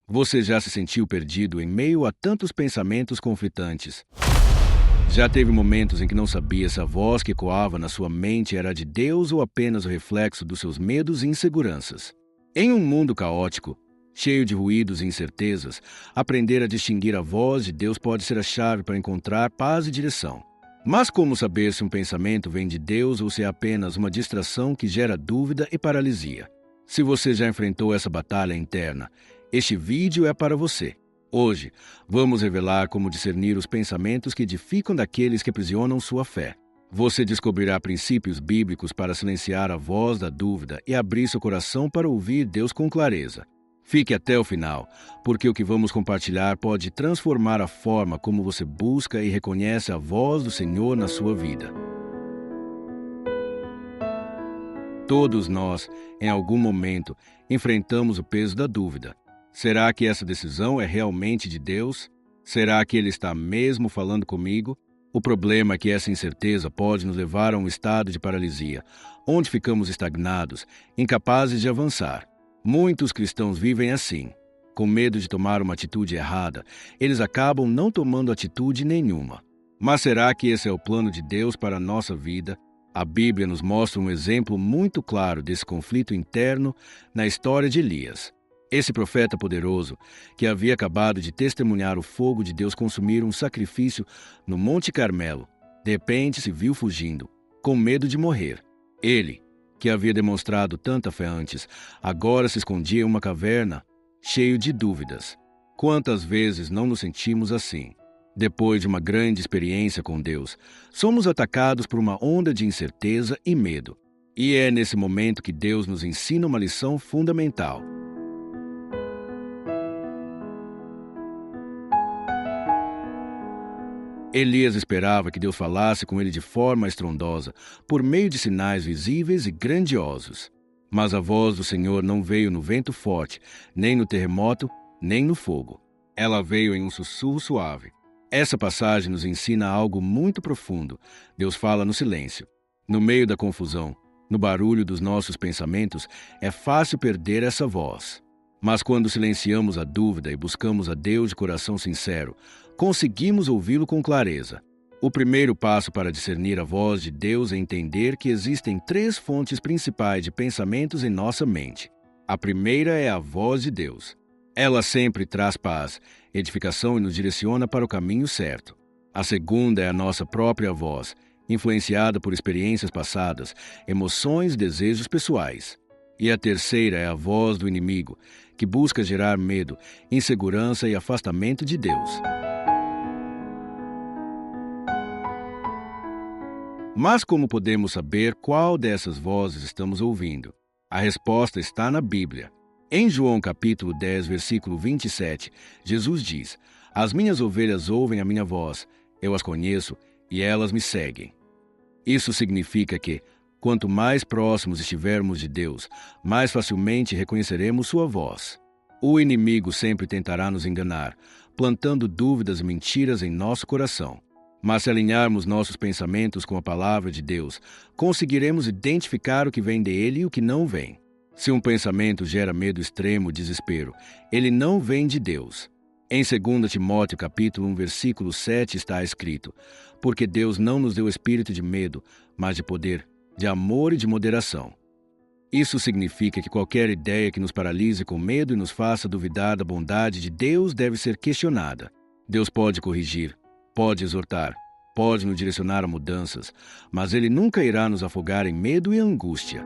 Você já se sentiu perdido em meio a tantos pensamentos conflitantes? Já teve momentos em que não sabia se a voz que ecoava na sua mente era de Deus ou apenas o reflexo dos seus medos e inseguranças? Em um mundo caótico, cheio de ruídos e incertezas, aprender a distinguir a voz de Deus pode ser a chave para encontrar paz e direção. Mas como saber se um pensamento vem de Deus ou se é apenas uma distração que gera dúvida e paralisia? Se você já enfrentou essa batalha interna, este vídeo é para você. Hoje, vamos revelar como discernir os pensamentos que edificam daqueles que aprisionam sua fé. Você descobrirá princípios bíblicos para silenciar a voz da dúvida e abrir seu coração para ouvir Deus com clareza. Fique até o final, porque o que vamos compartilhar pode transformar a forma como você busca e reconhece a voz do Senhor na sua vida. Todos nós, em algum momento, enfrentamos o peso da dúvida. Será que essa decisão é realmente de Deus? Será que Ele está mesmo falando comigo? O problema é que essa incerteza pode nos levar a um estado de paralisia, onde ficamos estagnados, incapazes de avançar. Muitos cristãos vivem assim. Com medo de tomar uma atitude errada, eles acabam não tomando atitude nenhuma. Mas será que esse é o plano de Deus para a nossa vida? A Bíblia nos mostra um exemplo muito claro desse conflito interno na história de Elias. Esse profeta poderoso, que havia acabado de testemunhar o fogo de Deus consumir um sacrifício no Monte Carmelo, de repente se viu fugindo, com medo de morrer. Ele, que havia demonstrado tanta fé antes, agora se escondia em uma caverna, cheio de dúvidas. Quantas vezes não nos sentimos assim? Depois de uma grande experiência com Deus, somos atacados por uma onda de incerteza e medo. E é nesse momento que Deus nos ensina uma lição fundamental. Elias esperava que Deus falasse com ele de forma estrondosa, por meio de sinais visíveis e grandiosos. Mas a voz do Senhor não veio no vento forte, nem no terremoto, nem no fogo. Ela veio em um sussurro suave. Essa passagem nos ensina algo muito profundo. Deus fala no silêncio. No meio da confusão, no barulho dos nossos pensamentos, é fácil perder essa voz. Mas quando silenciamos a dúvida e buscamos a Deus de coração sincero, conseguimos ouvi-lo com clareza. O primeiro passo para discernir a voz de Deus é entender que existem 3 fontes principais de pensamentos em nossa mente. A primeira é a voz de Deus. Ela sempre traz paz, edificação e nos direciona para o caminho certo. A segunda é a nossa própria voz, influenciada por experiências passadas, emoções e desejos pessoais. E a terceira é a voz do inimigo, que busca gerar medo, insegurança e afastamento de Deus. Mas como podemos saber qual dessas vozes estamos ouvindo? A resposta está na Bíblia. Em João capítulo 10, versículo 27, Jesus diz: "As minhas ovelhas ouvem a minha voz, eu as conheço e elas me seguem." Isso significa que, quanto mais próximos estivermos de Deus, mais facilmente reconheceremos sua voz. O inimigo sempre tentará nos enganar, plantando dúvidas e mentiras em nosso coração. Mas se alinharmos nossos pensamentos com a palavra de Deus, conseguiremos identificar o que vem dele e o que não vem. Se um pensamento gera medo extremo e desespero, ele não vem de Deus. Em 2 Timóteo capítulo 1, versículo 7 está escrito: "Porque Deus não nos deu espírito de medo, mas de poder, de amor e de moderação." Isso significa que qualquer ideia que nos paralise com medo e nos faça duvidar da bondade de Deus deve ser questionada. Deus pode corrigir, pode exortar, pode nos direcionar a mudanças, mas Ele nunca irá nos afogar em medo e angústia.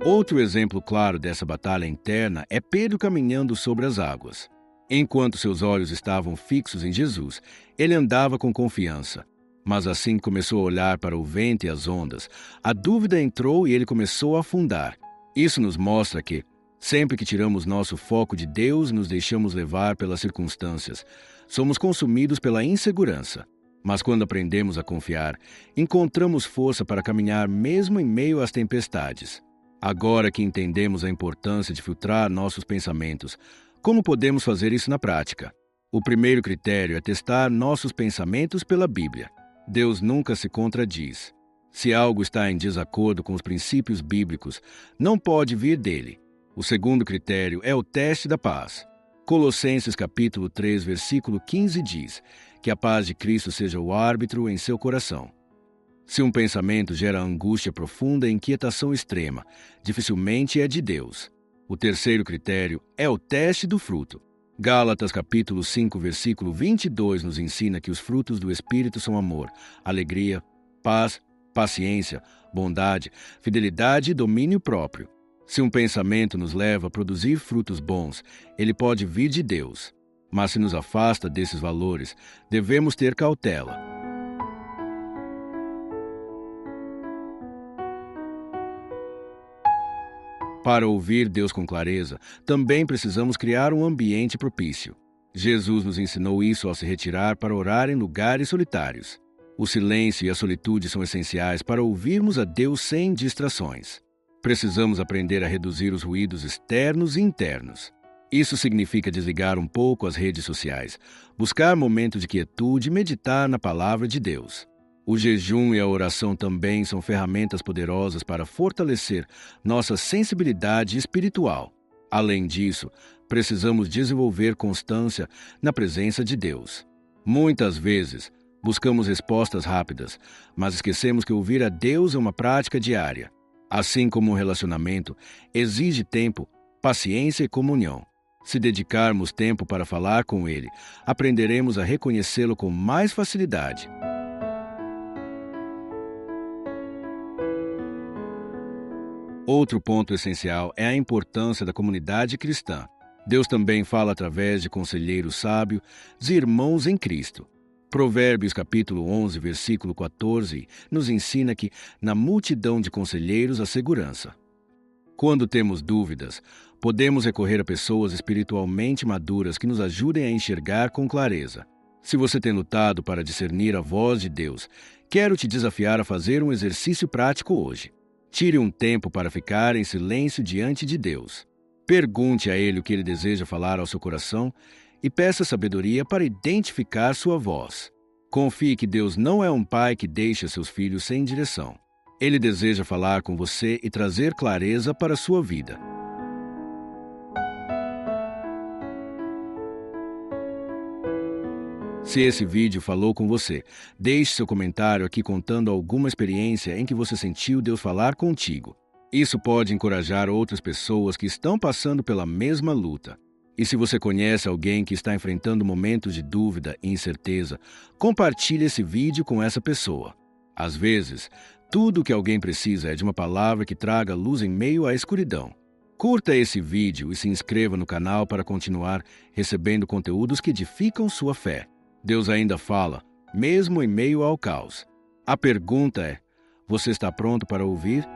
Outro exemplo claro dessa batalha interna é Pedro caminhando sobre as águas. Enquanto seus olhos estavam fixos em Jesus, ele andava com confiança. Mas assim que começou a olhar para o vento e as ondas, a dúvida entrou e ele começou a afundar. Isso nos mostra que, sempre que tiramos nosso foco de Deus e nos deixamos levar pelas circunstâncias, somos consumidos pela insegurança. Mas quando aprendemos a confiar, encontramos força para caminhar mesmo em meio às tempestades. Agora que entendemos a importância de filtrar nossos pensamentos, como podemos fazer isso na prática? O primeiro critério é testar nossos pensamentos pela Bíblia. Deus nunca se contradiz. Se algo está em desacordo com os princípios bíblicos, não pode vir dele. O segundo critério é o teste da paz. Colossenses capítulo 3, versículo 15 diz que a paz de Cristo seja o árbitro em seu coração. Se um pensamento gera angústia profunda e inquietação extrema, dificilmente é de Deus. O terceiro critério é o teste do fruto. Gálatas capítulo 5, versículo 22 nos ensina que os frutos do Espírito são amor, alegria, paz, paciência, bondade, fidelidade e domínio próprio. Se um pensamento nos leva a produzir frutos bons, ele pode vir de Deus. Mas se nos afasta desses valores, devemos ter cautela. Para ouvir Deus com clareza, também precisamos criar um ambiente propício. Jesus nos ensinou isso ao se retirar para orar em lugares solitários. O silêncio e a solitude são essenciais para ouvirmos a Deus sem distrações. Precisamos aprender a reduzir os ruídos externos e internos. Isso significa desligar um pouco as redes sociais, buscar momentos de quietude e meditar na palavra de Deus. O jejum e a oração também são ferramentas poderosas para fortalecer nossa sensibilidade espiritual. Além disso, precisamos desenvolver constância na presença de Deus. Muitas vezes, buscamos respostas rápidas, mas esquecemos que ouvir a Deus é uma prática diária. Assim como um relacionamento, exige tempo, paciência e comunhão. Se dedicarmos tempo para falar com Ele, aprenderemos a reconhecê-lo com mais facilidade. Outro ponto essencial é a importância da comunidade cristã. Deus também fala através de conselheiros sábios e irmãos em Cristo. Provérbios capítulo 11, versículo 14, nos ensina que na multidão de conselheiros há segurança. Quando temos dúvidas, podemos recorrer a pessoas espiritualmente maduras que nos ajudem a enxergar com clareza. Se você tem lutado para discernir a voz de Deus, quero te desafiar a fazer um exercício prático hoje. Tire um tempo para ficar em silêncio diante de Deus. Pergunte a Ele o que Ele deseja falar ao seu coração e peça sabedoria para identificar sua voz. Confie que Deus não é um pai que deixa seus filhos sem direção. Ele deseja falar com você e trazer clareza para a sua vida. Se esse vídeo falou com você, deixe seu comentário aqui contando alguma experiência em que você sentiu Deus falar contigo. Isso pode encorajar outras pessoas que estão passando pela mesma luta. E se você conhece alguém que está enfrentando momentos de dúvida e incerteza, compartilhe esse vídeo com essa pessoa. Às vezes, tudo o que alguém precisa é de uma palavra que traga luz em meio à escuridão. Curta esse vídeo e se inscreva no canal para continuar recebendo conteúdos que edificam sua fé. Deus ainda fala, mesmo em meio ao caos. A pergunta é: você está pronto para ouvir?